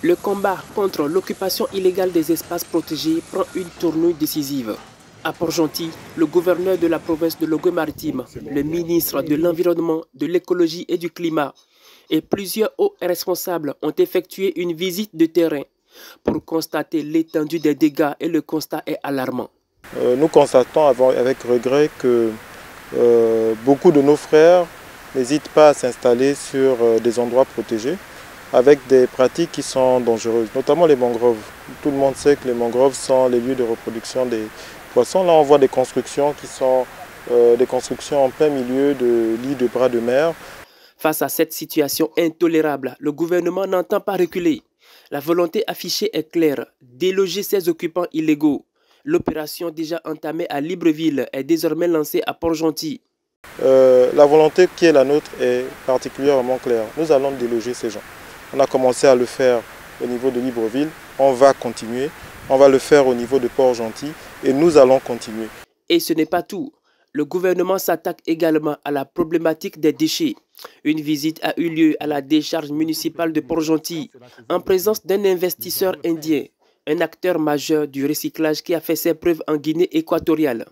Le combat contre l'occupation illégale des espaces protégés prend une tournure décisive. À Port-Gentil, le gouverneur de la province de Logo-Maritime, le ministre de l'Environnement, de l'Écologie et du Climat et plusieurs hauts responsables ont effectué une visite de terrain pour constater l'étendue des dégâts et le constat est alarmant. Nous constatons avec regret que beaucoup de nos frères n'hésitent pas à s'installer sur des endroits protégés avec des pratiques qui sont dangereuses, notamment les mangroves. Tout le monde sait que les mangroves sont les lieux de reproduction des poissons. Là, on voit des constructions qui sont des constructions en plein milieu de lits de bras de mer. Face à cette situation intolérable, le gouvernement n'entend pas reculer. La volonté affichée est claire, déloger ces occupants illégaux. L'opération déjà entamée à Libreville est désormais lancée à Port-Gentil. La volonté qui est la nôtre est particulièrement claire. Nous allons déloger ces gens. On a commencé à le faire au niveau de Libreville, on va continuer. On va le faire au niveau de Port-Gentil et nous allons continuer. Et ce n'est pas tout. Le gouvernement s'attaque également à la problématique des déchets. Une visite a eu lieu à la décharge municipale de Port-Gentil en présence d'un investisseur indien, un acteur majeur du recyclage qui a fait ses preuves en Guinée équatoriale.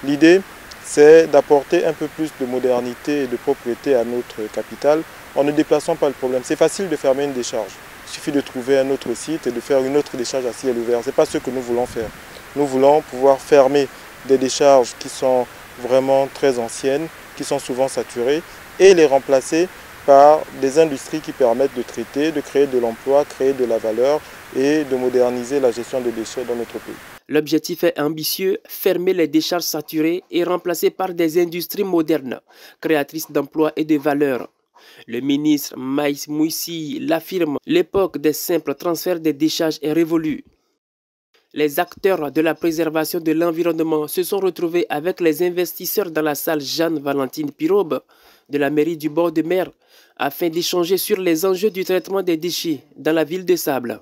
L'idée, c'est d'apporter un peu plus de modernité et de propriété à notre capitale en ne déplaçant pas le problème. C'est facile de fermer une décharge. Il suffit de trouver un autre site et de faire une autre décharge à ciel ouvert. Ce n'est pas ce que nous voulons faire. Nous voulons pouvoir fermer des décharges qui sont vraiment très anciennes, qui sont souvent saturées, et les remplacer par des industries qui permettent de traiter, de créer de l'emploi, créer de la valeur et de moderniser la gestion des déchets dans notre pays. L'objectif est ambitieux, fermer les décharges saturées et remplacer par des industries modernes, créatrices d'emplois et de valeur. Le ministre Maïs Moussi l'affirme, l'époque des simples transferts des décharges est révolue. Les acteurs de la préservation de l'environnement se sont retrouvés avec les investisseurs dans la salle Jeanne-Valentine Pirobe de la mairie du bord de mer afin d'échanger sur les enjeux du traitement des déchets dans la ville de Sable.